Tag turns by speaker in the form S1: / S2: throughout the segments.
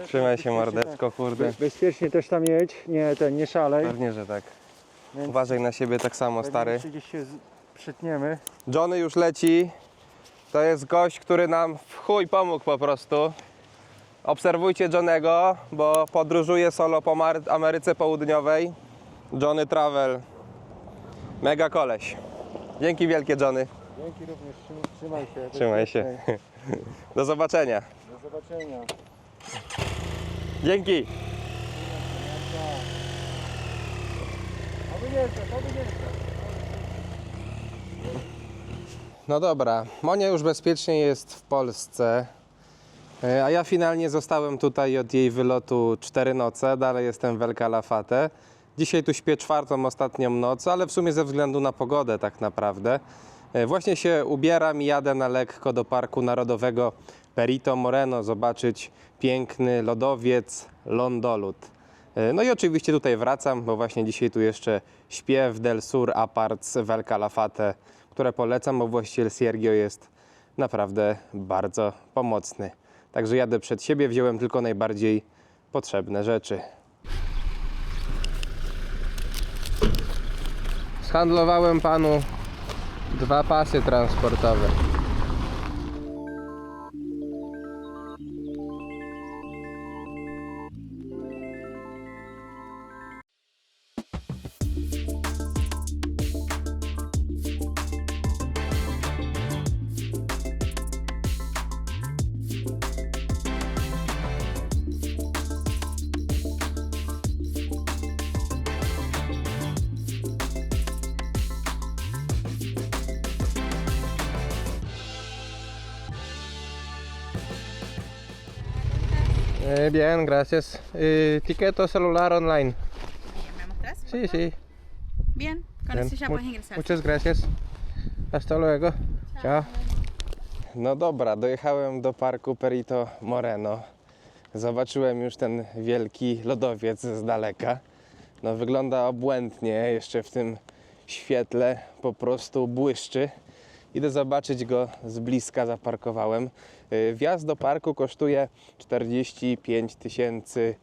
S1: Trzymaj się mordeczko, kurde.
S2: Bezpiecznie też tam jedź, nie szalej.
S1: Pewnie, że tak.
S2: Więc
S1: Uważaj na siebie tak samo, stary.
S2: gdzieś się przytniemy.
S1: Johnny już leci. To jest gość, który nam w chuj pomógł po prostu. Obserwujcie Johnnego, bo podróżuje solo po Ameryce Południowej. Johnny Travel. Mega koleś. Dzięki wielkie, Johnny.
S2: Dzięki również, trzymaj się.
S1: Trzymaj się. Do zobaczenia.
S2: Do zobaczenia.
S1: Dzięki. No dobra, Monia już bezpiecznie jest w Polsce, a ja finalnie zostałem tutaj od jej wylotu 4 noce, dalej jestem w El Calafate. Dzisiaj tu śpię 4. ostatnią noc, ale w sumie ze względu na pogodę tak naprawdę. Właśnie się ubieram i jadę na lekko do Parku Narodowego Perito Moreno zobaczyć piękny lodowiec Londolud. No i oczywiście tutaj wracam, bo właśnie dzisiaj tu jeszcze śpię w Del Sur Aparts w El Calafate, które polecam, bo właściciel Sergio jest naprawdę bardzo pomocny. Także jadę przed siebie, wziąłem tylko najbardziej potrzebne rzeczy. Zhandlowałem panu 2 pasy transportowe. Bien, gracias. Ticket o celular online.
S3: ¿Me mostras?
S1: Sí, sí.
S3: Bien, con
S1: Bien.
S3: eso ya puedes ingresar.
S1: Muchas gracias. Hasta luego. Ciao. No dobra, dojechałem do parku Perito Moreno. Zobaczyłem już ten wielki lodowiec z daleka. No wygląda obłędnie, jeszcze w tym świetle po prostu błyszczy. Idę zobaczyć go z bliska, zaparkowałem. Wjazd do parku kosztuje 45 tysięcy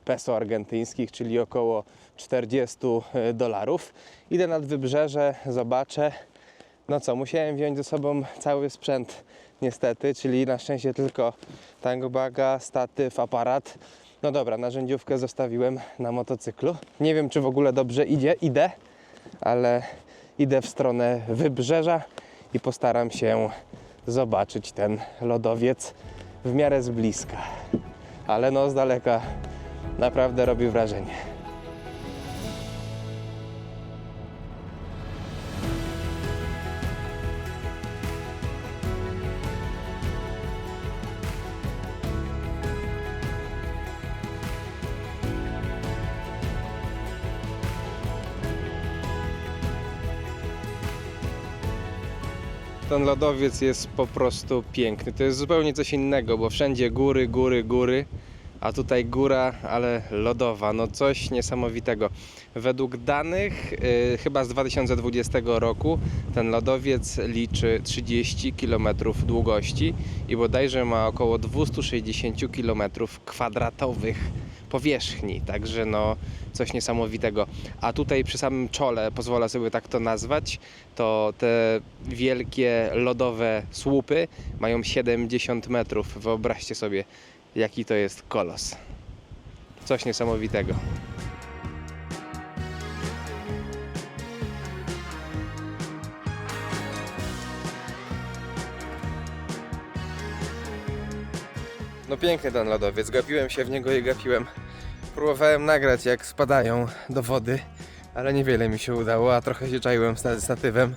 S1: peso argentyńskich, czyli około 40 dolarów. Idę nad wybrzeże, zobaczę. No co, musiałem wziąć ze sobą cały sprzęt niestety, czyli na szczęście tylko tangobaga, statyw, aparat. No dobra, narzędziówkę zostawiłem na motocyklu. Nie wiem, czy w ogóle dobrze idę, ale idę w stronę wybrzeża i postaram się zobaczyć ten lodowiec w miarę z bliska. Ale no z daleka naprawdę robi wrażenie. Ten lodowiec jest po prostu piękny. To jest zupełnie coś innego, bo wszędzie góry, góry, góry, a tutaj góra, ale lodowa. No coś niesamowitego. Według danych chyba z 2020 roku ten lodowiec liczy 30 km długości i bodajże ma około 260 km² powierzchni, także no coś niesamowitego. A tutaj przy samym czole, pozwolę sobie tak to nazwać, to te wielkie lodowe słupy mają 70 metrów. Wyobraźcie sobie, jaki to jest kolos. Coś niesamowitego. No piękny ten lodowiec, gapiłem się w niego i gapiłem. Próbowałem nagrać, jak spadają do wody, ale niewiele mi się udało, a trochę się czaiłem z statywem.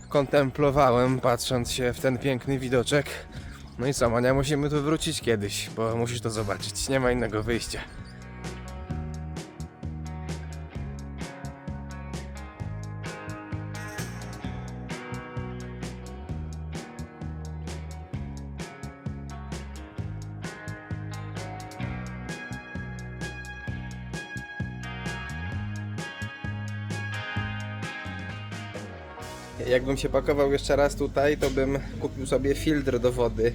S1: Pokontemplowałem, patrząc się w ten piękny widoczek. No i co, Monia, musimy tu wrócić kiedyś, bo musisz to zobaczyć, nie ma innego wyjścia. Jakbym się pakował jeszcze raz tutaj, to bym kupił sobie filtr do wody,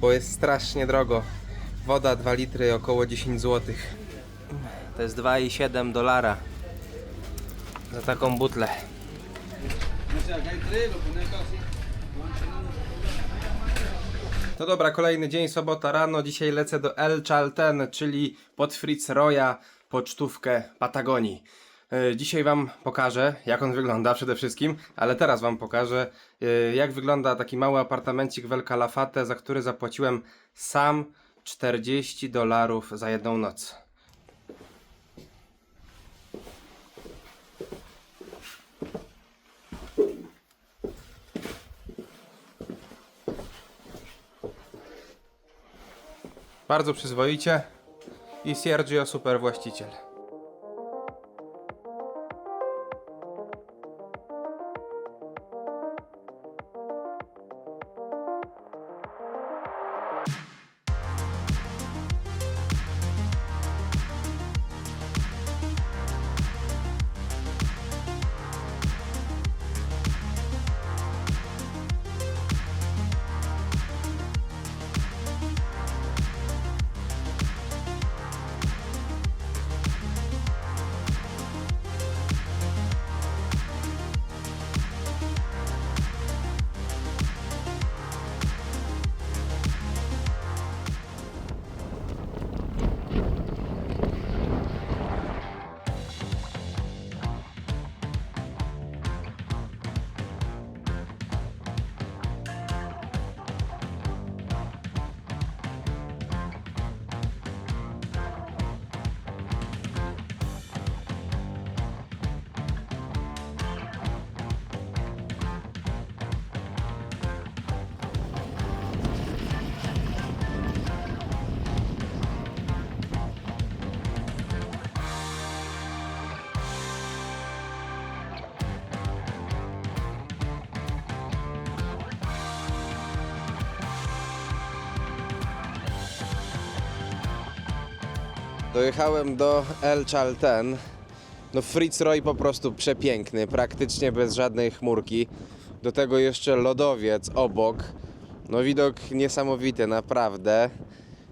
S1: bo jest strasznie drogo Woda 2 litry około 10 zł. To jest $2,7 za taką butlę. No dobra, kolejny dzień, sobota rano. Dzisiaj lecę do El Chalten, czyli pod Fitzroya, pocztówkę Patagonii. Dzisiaj wam pokażę, jak on wygląda przede wszystkim, ale teraz wam pokażę, jak wygląda taki mały apartamencik w El Calafate, za który zapłaciłem sam $40 za jedną noc. Bardzo przyzwoicie i Sergio super właściciel. Dojechałem do El Chalten. No Fitzroy po prostu przepiękny, praktycznie bez żadnej chmurki. Do tego jeszcze lodowiec obok. No widok niesamowity, naprawdę.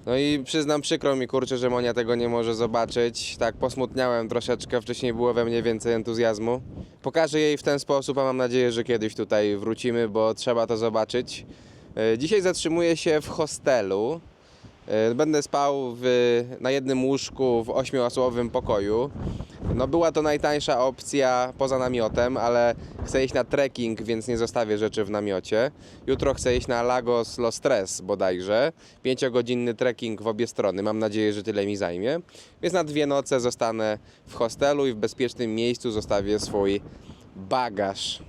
S1: No i przyznam, przykro mi, kurczę, że Monia tego nie może zobaczyć. Tak posmutniałem troszeczkę, wcześniej było we mnie więcej entuzjazmu. Pokażę jej w ten sposób, a mam nadzieję, że kiedyś tutaj wrócimy, bo trzeba to zobaczyć. Dzisiaj zatrzymuję się w hostelu. Będę spał na jednym łóżku w 8-osobowym pokoju. No była to najtańsza opcja poza namiotem, ale chcę iść na trekking, więc nie zostawię rzeczy w namiocie. Jutro chcę iść na Lagos Los Tres bodajże. 5-godzinny trekking w obie strony. Mam nadzieję, że tyle mi zajmie. Więc na 2 noce zostanę w hostelu i w bezpiecznym miejscu zostawię swój bagaż.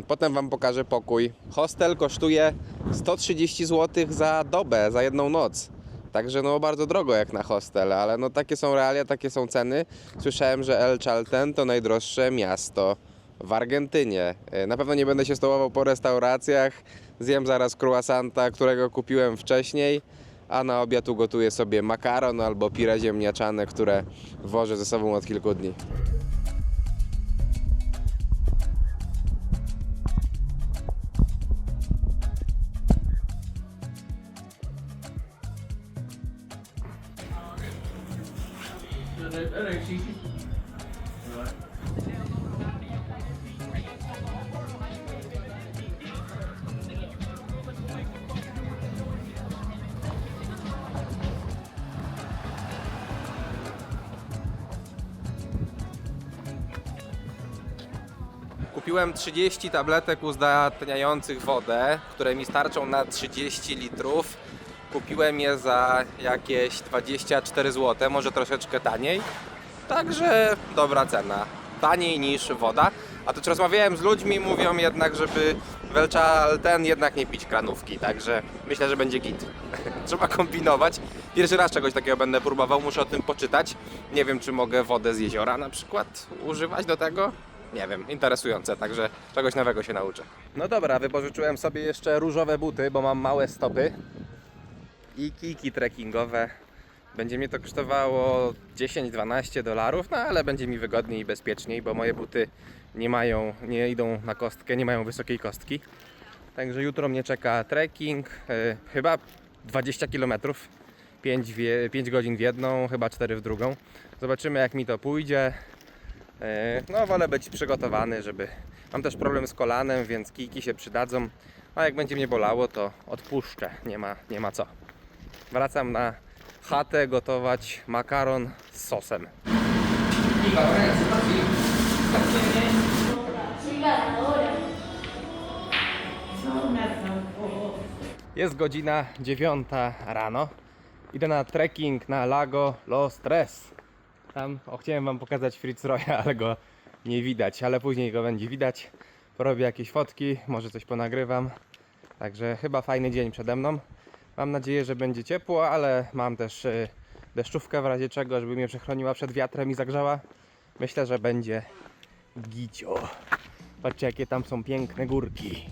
S1: Potem wam pokażę pokój. Hostel kosztuje 130 zł za dobę, za jedną noc. Także no bardzo drogo jak na hostel, ale no takie są realia, takie są ceny. Słyszałem, że El Chalten to najdroższe miasto w Argentynie. Na pewno nie będę się stołował po restauracjach. Zjem zaraz croissanta, którego kupiłem wcześniej, a na obiad ugotuję sobie makaron albo pire ziemniaczane, które wożę ze sobą od kilku dni. Kupiłem 30 tabletek uzdatniających wodę, które mi starczą na 30 litrów. Kupiłem je za jakieś 24 zł, może troszeczkę taniej. Także dobra cena. Taniej niż woda. A to rozmawiałem z ludźmi, mówią jednak, żeby w El Chalten jednak nie pić kranówki. Także myślę, że będzie git. Trzeba kombinować. Pierwszy raz czegoś takiego będę próbował, muszę o tym poczytać. Nie wiem, czy mogę wodę z jeziora na przykład używać do tego. Nie wiem, interesujące, także czegoś nowego się nauczę. No dobra, wypożyczyłem sobie jeszcze różowe buty, bo mam małe stopy i kijki trekkingowe. Będzie mnie to kosztowało $10-12, no ale będzie mi wygodniej i bezpieczniej, bo moje buty nie idą na kostkę, nie mają wysokiej kostki. Także jutro mnie czeka trekking, chyba 20 km. 5 godzin w jedną, chyba 4 w drugą. Zobaczymy, jak mi to pójdzie. No, wolę być przygotowany, żeby... Mam też problem z kolanem, więc kijki się przydadzą. A jak będzie mnie bolało, to odpuszczę. Nie ma co. Wracam na chatę gotować makaron z sosem. Jest godzina 9 rano. Idę na trekking na Lago Los Tres. Tam chciałem wam pokazać Fitzroya, ale go nie widać, ale później go będzie widać. Porobię jakieś fotki, może coś ponagrywam. Także chyba fajny dzień przede mną. Mam nadzieję, że będzie ciepło, ale mam też deszczówkę w razie czego, żeby mnie przechroniła przed wiatrem i zagrzała. Myślę, że będzie gicio. Patrzcie, jakie tam są piękne górki.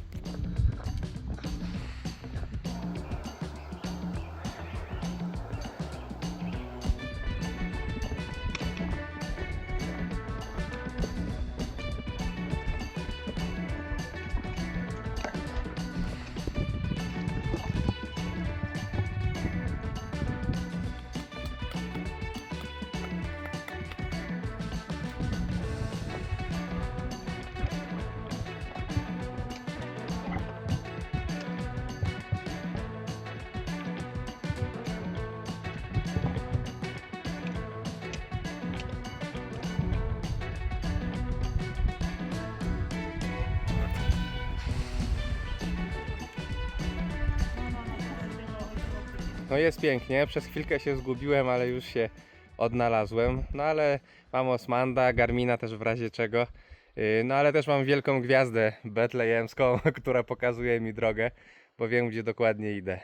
S1: No jest pięknie, przez chwilkę się zgubiłem, ale już się odnalazłem. No ale mam Osmanda, Garmina też w razie czego. No ale też mam wielką gwiazdę betlejemską, która pokazuje mi drogę, bo wiem, gdzie dokładnie idę.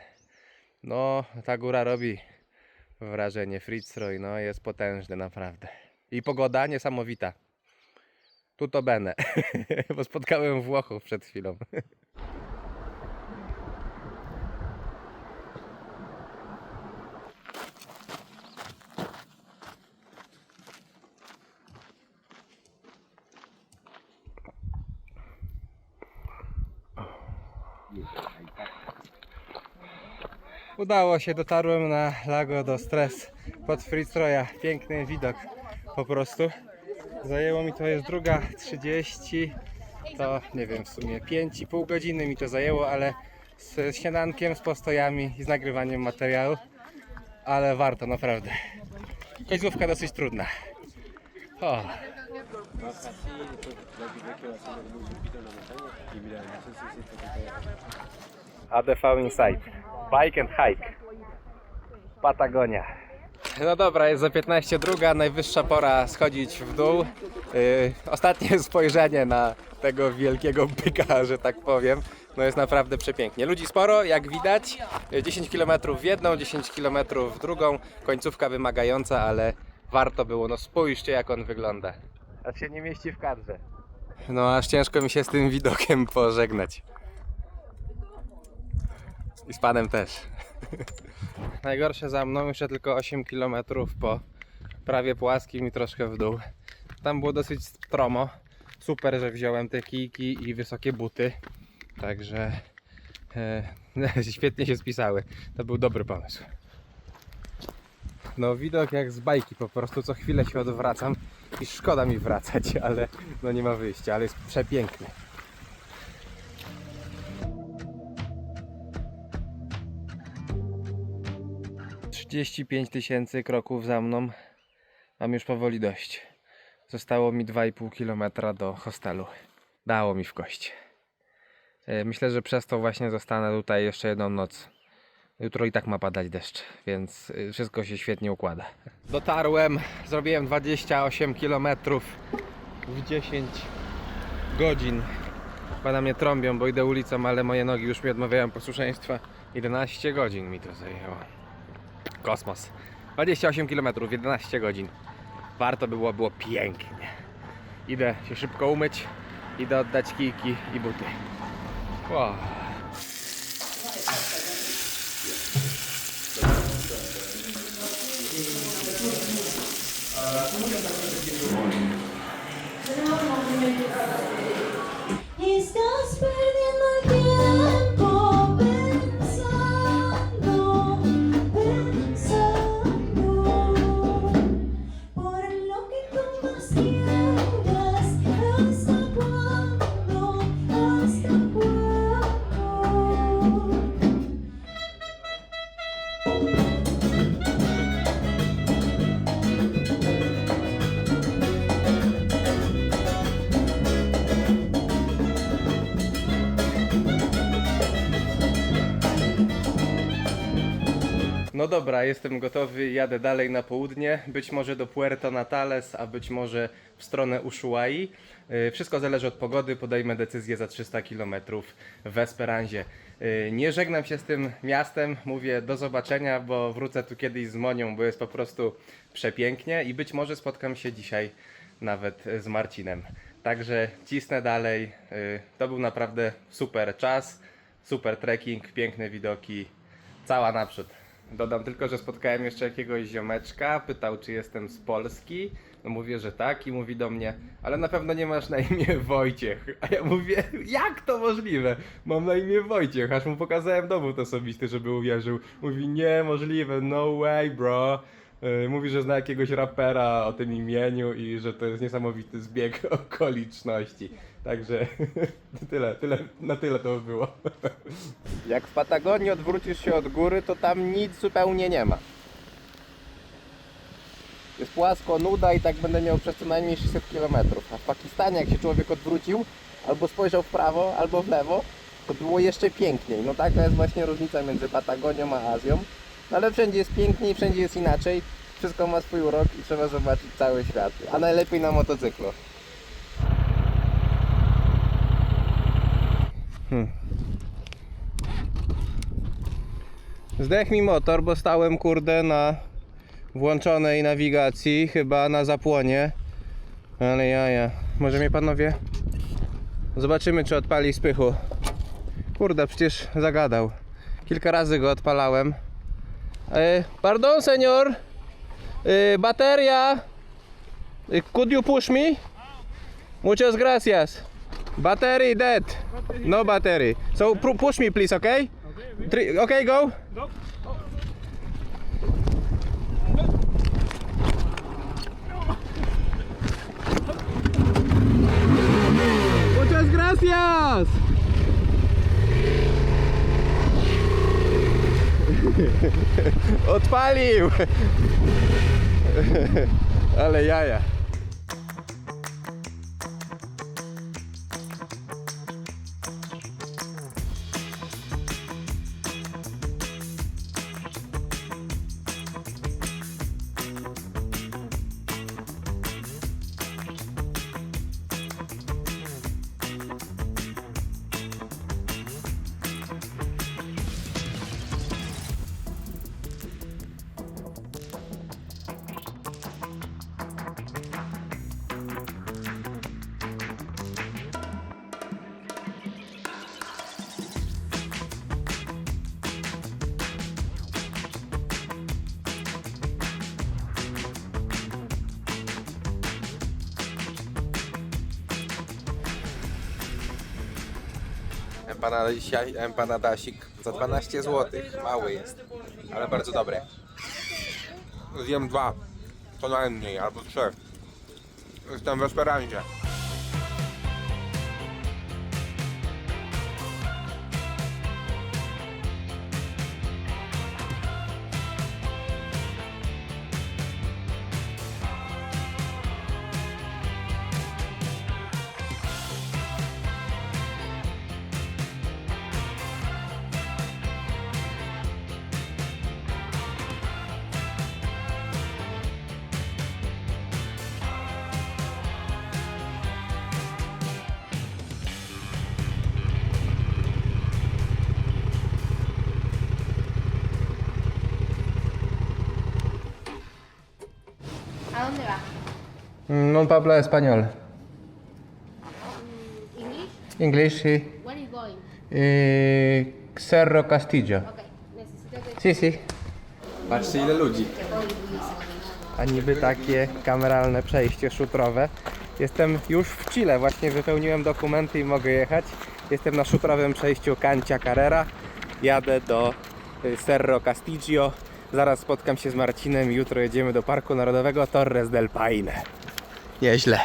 S1: No, ta góra robi wrażenie. Fitzroy, no jest potężny naprawdę. I pogoda niesamowita. Tutto bene, bo spotkałem Włochów przed chwilą. Udało się, dotarłem na Lago do Stres pod Fitzroya. Piękny widok po prostu. Zajęło mi to, jest 2:30, to nie wiem, w sumie 5,5 godziny mi to zajęło, ale z śniadankiem, z postojami i z nagrywaniem materiału. Ale warto, naprawdę. Końcówka dosyć trudna. O. ADV Inside. Bike and hike. Patagonia. No dobra, jest za 15:02, najwyższa pora schodzić w dół. Ostatnie spojrzenie na tego wielkiego byka, że tak powiem. No jest naprawdę przepięknie. Ludzi sporo, jak widać. 10 km w jedną, 10 km w drugą. Końcówka wymagająca, ale warto było. No spójrzcie, jak on wygląda. Aż się nie mieści w kadrze. No aż ciężko mi się z tym widokiem pożegnać. I z panem też. Najgorsze za mną, jeszcze tylko 8 km po prawie płaskim i troszkę w dół. Tam było dosyć stromo. Super, że wziąłem te kijki i wysokie buty. Także świetnie się spisały. To był dobry pomysł. No widok jak z bajki, po prostu co chwilę się odwracam i szkoda mi wracać, ale no nie ma wyjścia, ale jest przepiękny. $35 000 kroków za mną. Mam już powoli dość. Zostało mi 2,5 km do hostelu. Dało mi w kość. Myślę, że przez to właśnie zostanę tutaj jeszcze jedną noc. Jutro i tak ma padać deszcz, więc wszystko się świetnie układa. Dotarłem, zrobiłem 28 km w 10 godzin. Pana mnie trąbią, bo idę ulicą, ale moje nogi już mi odmawiają posłuszeństwa. 11 godzin mi to zajęło. Kosmos. 28 km, 11 godzin. Warto było pięknie. Idę się szybko umyć, idę oddać kijki i buty. Wow.
S4: Estás perdiendo el tiempo pensando, pensando.
S1: No dobra, jestem gotowy, jadę dalej na południe, być może do Puerto Natales, a być może w stronę Ushuai. Wszystko zależy od pogody, podejmę decyzję za 300 km w Esperanzie. Nie żegnam się z tym miastem, mówię do zobaczenia, bo wrócę tu kiedyś z Monią, bo jest po prostu przepięknie i być może spotkam się dzisiaj nawet z Marcinem. Także cisnę dalej, to był naprawdę super czas, super trekking, piękne widoki, cała naprzód. Dodam tylko, że spotkałem jeszcze jakiegoś ziomeczka, pytał czy jestem z Polski, no mówię, że tak i mówi do mnie, ale na pewno nie masz na imię Wojciech, a ja mówię, jak to możliwe, mam na imię Wojciech, aż mu pokazałem dowód osobisty, żeby uwierzył, mówi nie, możliwe, no way bro, mówi, że zna jakiegoś rapera o tym imieniu i że to jest niesamowity zbieg okoliczności. Także na tyle to było. Jak w Patagonii odwrócisz się od góry, to tam nic zupełnie nie ma. Jest płasko, nuda i tak będę miał przez co najmniej 600 km. A w Pakistanie jak się człowiek odwrócił, albo spojrzał w prawo, albo w lewo, to było jeszcze piękniej. No taka jest właśnie różnica między Patagonią a Azją. No ale wszędzie jest piękniej, wszędzie jest inaczej. Wszystko ma swój urok i trzeba zobaczyć cały świat. A najlepiej na motocyklu. Zdech mi motor, bo stałem kurde na włączonej nawigacji, chyba na zapłonie. Ale jaja. Może mnie panowie? Zobaczymy czy odpali spychu. Kurde, przecież zagadał. Kilka razy go odpalałem. Pardon senior. Bateria. Could you push me? Muchas gracias. Battery dead. No battery. So push me please, okay? Okay, go. Muchas gracias. Odpalił. Ale jaja. Empanadasik za 12 zł. Mały jest, ale bardzo dobry. Zjem 2, co najmniej, albo 3. Jestem w Esperanzie.
S5: ¿A dónde va?
S1: No habla español.
S5: ¿English?
S1: English, sí.
S5: Where is going?
S1: Cerro Castillo.
S5: Ok, necesito que...
S1: Sí, sí. Patrzcie ile ludzi. A niby takie kameralne przejście szutrowe. Jestem już w Chile, właśnie wypełniłem dokumenty i mogę jechać. Jestem na szutrowym przejściu Cancia Carrera. Jadę do Cerro Castillo. Zaraz spotkam się z Marcinem i jutro jedziemy do Parku Narodowego Torres del Paine. Nieźle.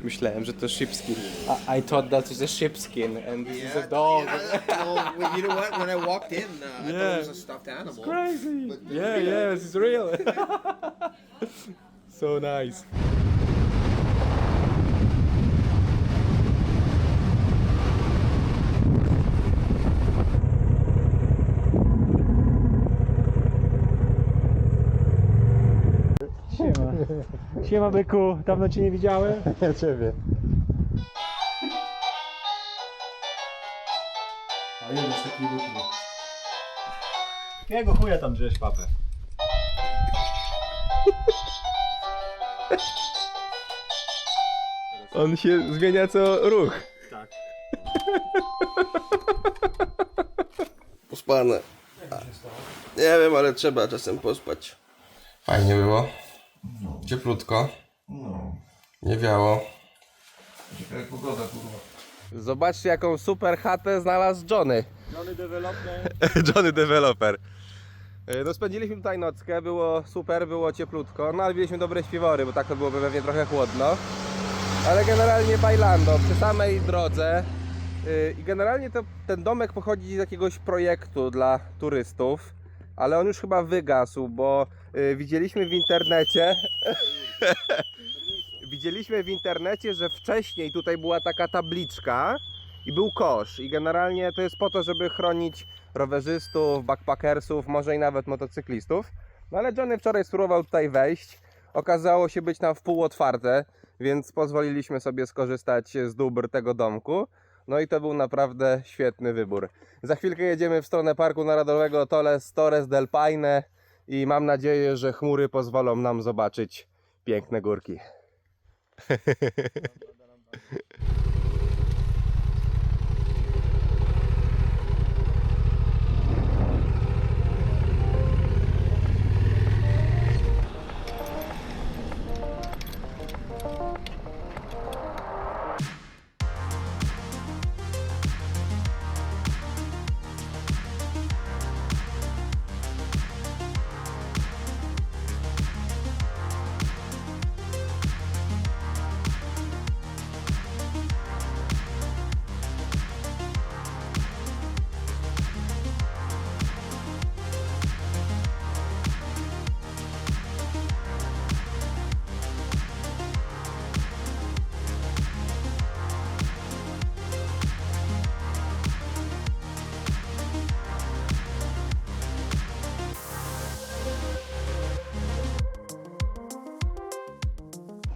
S1: Myślałem, że to sheepskin. I thought that is a sheepskin and this is a dog.
S6: Well, you know what? When I walked in, I thought it was a stuffed animal.
S1: Crazy.
S6: But,
S1: Yeah, yes, it's real. So nice.
S2: Siema. Siema byku, dawno cię nie widziałem. Ja ciebie. A jeden jest taki ludzki. Jakiego chuja tam drzesz papę?
S1: On się zmienia co ruch.
S2: Tak.
S1: Pospane. Nie wiem, ale trzeba czasem pospać. Fajnie było. Cieplutko. Nie wiało.
S2: Ciekawa pogoda, kurwa.
S1: Zobaczcie, jaką super chatę znalazł Johnny.
S2: Johnny Developer.
S1: Johnny Developer. No spędziliśmy tutaj nockę, było super, było cieplutko. No ale mieliśmy dobre śpiwory, bo tak to byłoby pewnie trochę chłodno. Ale generalnie bailando, przy samej drodze. I generalnie ten domek pochodzi z jakiegoś projektu dla turystów. Ale on już chyba wygasł, bo widzieliśmy w internecie... Widzieliśmy w internecie, że wcześniej tutaj była taka tabliczka i był kosz. I generalnie to jest po to, żeby chronić rowerzystów, backpackersów, może i nawet motocyklistów. No ale Johnny wczoraj spróbował tutaj wejść. Okazało się być tam w pół otwarte, więc pozwoliliśmy sobie skorzystać z dóbr tego domku. No i to był naprawdę świetny wybór. Za chwilkę jedziemy w stronę Parku Narodowego Torres del Paine i mam nadzieję, że chmury pozwolą nam zobaczyć piękne górki.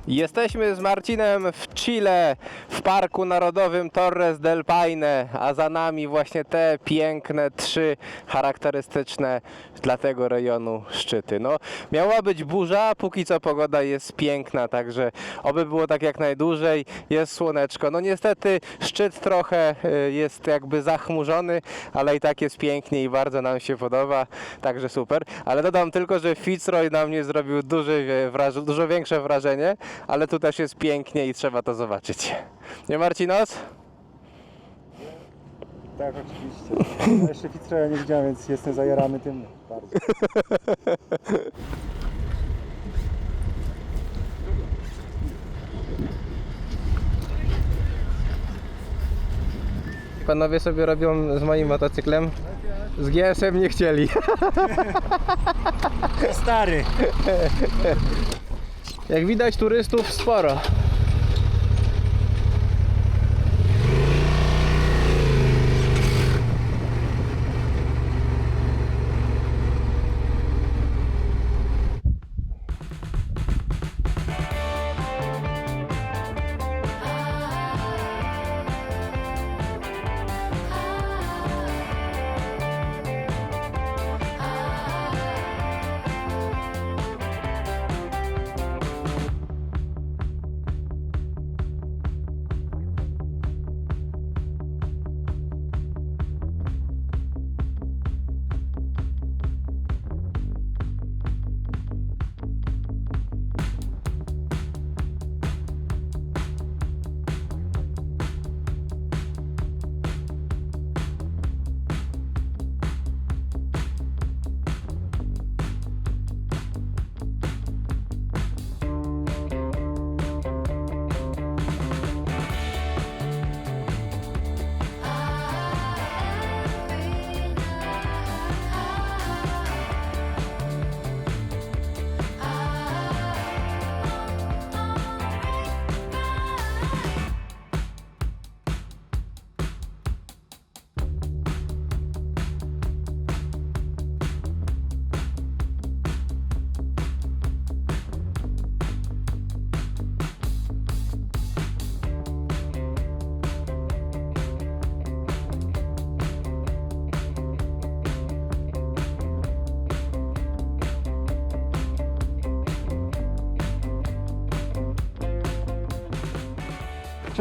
S1: Jesteśmy z Marcinem w Chile, w Parku Narodowym Torres del Paine, a za nami właśnie te piękne, 3 charakterystyczne dla tego rejonu szczyty. No, miała być burza, póki co pogoda jest piękna, także oby było tak jak najdłużej, jest słoneczko. No niestety szczyt trochę jest jakby zachmurzony, ale i tak jest pięknie i bardzo nam się podoba, także super. Ale dodam tylko, że Fitzroy na mnie zrobił dużo większe wrażenie, ale tu też jest pięknie i trzeba to zobaczyć. Nie, Marcinos?
S2: Tak, oczywiście. Ja jeszcze Fitzroya nie widziałem, więc jestem zajarany tym bardzo.
S1: Panowie sobie robią z moim motocyklem. Z GS-em nie chcieli.
S2: Stary!
S1: Jak widać, turystów sporo.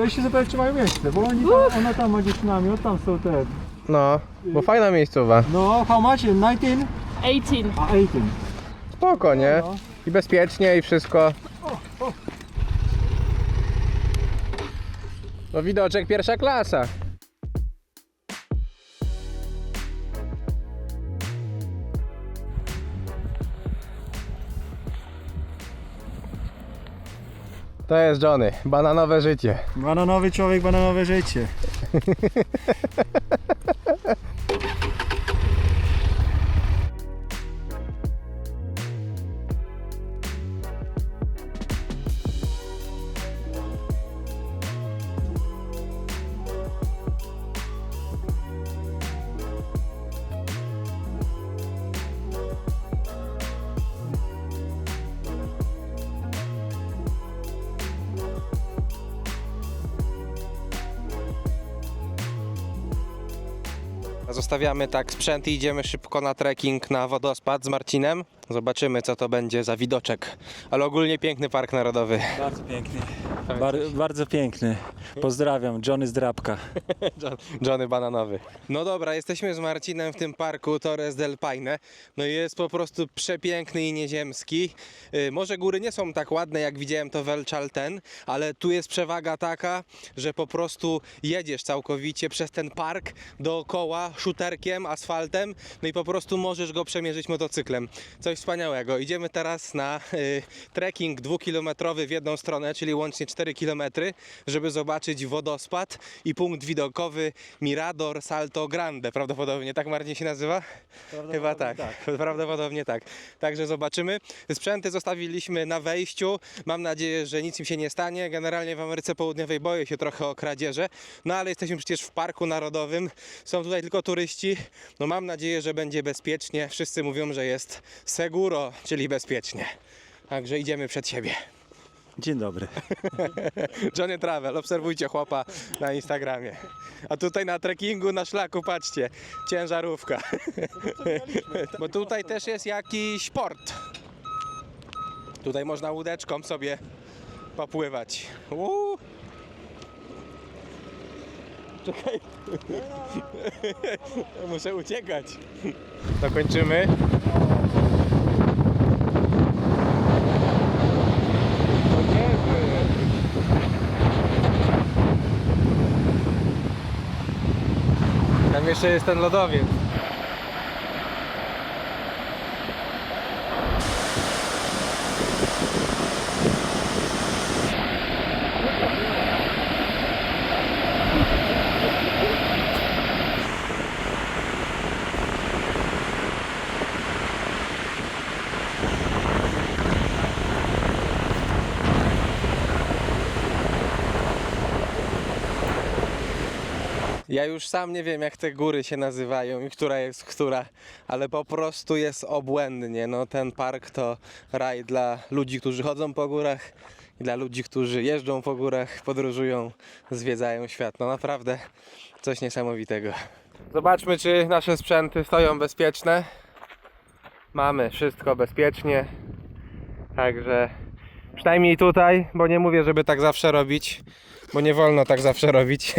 S2: Przejście sobie trzymają miejsce, bo oni tam, ona tam ma gdzieś namiot, tam są te...
S1: No, bo fajna miejscowa.
S2: No, how much? 19?
S3: 18.
S2: A 18.
S1: Spoko, nie?
S2: No.
S1: I bezpiecznie i wszystko. No widoczek pierwsza klasa. To jest Johnny, bananowe życie.
S2: Bananowy człowiek, bananowe życie.
S1: Zostawiamy tak sprzęt i idziemy szybko na trekking na wodospad z Marcinem. Zobaczymy, co to będzie za widoczek. Ale ogólnie piękny park narodowy.
S2: Bardzo piękny. Bardzo piękny. Pozdrawiam, Johnny z Drabka.
S1: Johnny bananowy. No dobra, jesteśmy z Marcinem w tym parku Torres del Paine. No i jest po prostu przepiękny i nieziemski. Może góry nie są tak ładne, jak widziałem to w El Chalten, ale tu jest przewaga taka, że po prostu jedziesz całkowicie przez ten park dookoła szuterkiem, asfaltem, no i po prostu możesz go przemierzyć motocyklem. Coś wspaniałego. Idziemy teraz na trekking 2-kilometrowy w jedną stronę, czyli łącznie 4 km, żeby zobaczyć wodospad i punkt widokowy Mirador Salto Grande. Prawdopodobnie tak Marcin się nazywa? Chyba tak. Prawdopodobnie tak. Także zobaczymy. Sprzęty zostawiliśmy na wejściu. Mam nadzieję, że nic im się nie stanie. Generalnie w Ameryce Południowej boję się trochę o kradzieże, no ale jesteśmy przecież w parku narodowym. Są tutaj tylko turyści. No mam nadzieję, że będzie bezpiecznie. Wszyscy mówią, że jest seguro, czyli bezpiecznie. Także idziemy przed siebie.
S2: Dzień dobry.
S1: Johnny Travel, obserwujcie chłopa na Instagramie. A tutaj na trekkingu, na szlaku, patrzcie, ciężarówka. Bo tutaj też jest jakiś port. Tutaj można łódeczką sobie popływać. Czekaj. Muszę uciekać. Dokończymy. Tam jeszcze jest ten lodowiec. Ja już sam nie wiem, jak te góry się nazywają i która jest która, ale po prostu jest obłędnie. No, ten park to raj dla ludzi, którzy chodzą po górach i dla ludzi, którzy jeżdżą po górach, podróżują, zwiedzają świat. No naprawdę coś niesamowitego. Zobaczmy, czy nasze sprzęty stoją bezpieczne. Mamy wszystko bezpiecznie, także przynajmniej tutaj, bo nie mówię, żeby tak zawsze robić, bo nie wolno tak zawsze robić.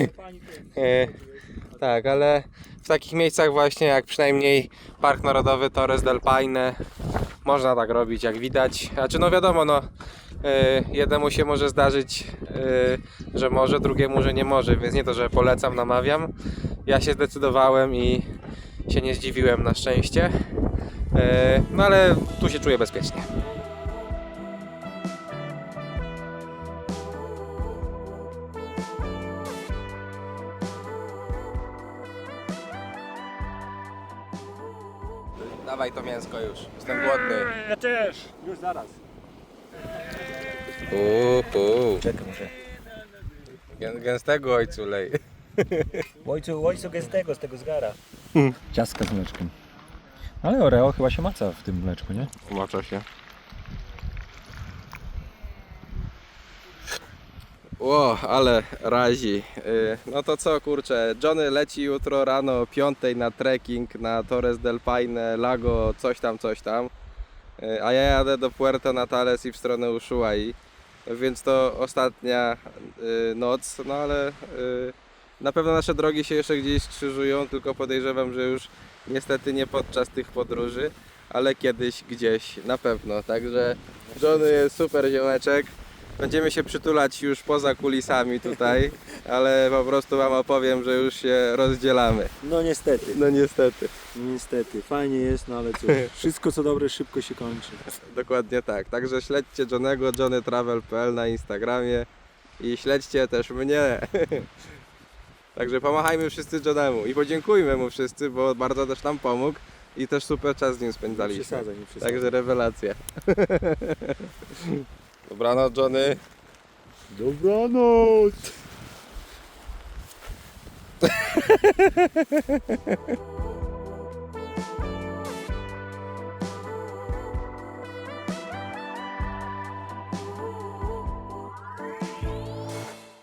S1: Tak, ale w takich miejscach właśnie jak przynajmniej Park Narodowy Torres del Paine można tak robić, jak widać. Znaczy no wiadomo, no jednemu się może zdarzyć, że może, drugiemu, że nie może, więc nie to, że polecam, namawiam. Ja się zdecydowałem i się nie zdziwiłem na szczęście. No ale tu się czuję bezpiecznie. Dawaj to mięsko już, jestem głodny.
S2: Ja też. Już zaraz.
S5: Czekaj, muszę.
S1: Gęstego ojcu lej.
S5: Ojcu gęstego z tego zgara. Ciastka z mleczkiem. Ale Oreo chyba się maca w tym mleczku, nie?
S1: Mocza się. O, ale razi. No to co, kurczę, Johnny leci jutro rano o 5 na trekking na Torres del Paine, Lago, coś tam. A ja jadę do Puerto Natales i w stronę Ushuai. Więc to ostatnia noc, no ale na pewno nasze drogi się jeszcze gdzieś skrzyżują, tylko podejrzewam, że już niestety nie podczas tych podróży, ale kiedyś gdzieś na pewno. Także Johnny jest super ziomeczek. Będziemy się przytulać już poza kulisami tutaj, ale po prostu wam opowiem, że już się rozdzielamy.
S2: No niestety,
S1: No niestety.
S2: niestety. Fajnie jest, no ale cóż. Wszystko co dobre szybko się kończy.
S1: Dokładnie tak. Także śledźcie Johnnego, johnnytravel.pl na Instagramie i śledźcie też mnie. Także pomachajmy wszyscy Johnemu i podziękujmy mu wszyscy, bo bardzo też nam pomógł i też super czas z nim spędzaliśmy.
S2: Nie przesadzaj.
S1: Także rewelacja. Dobranoc, Johnny.
S2: Dobranoc!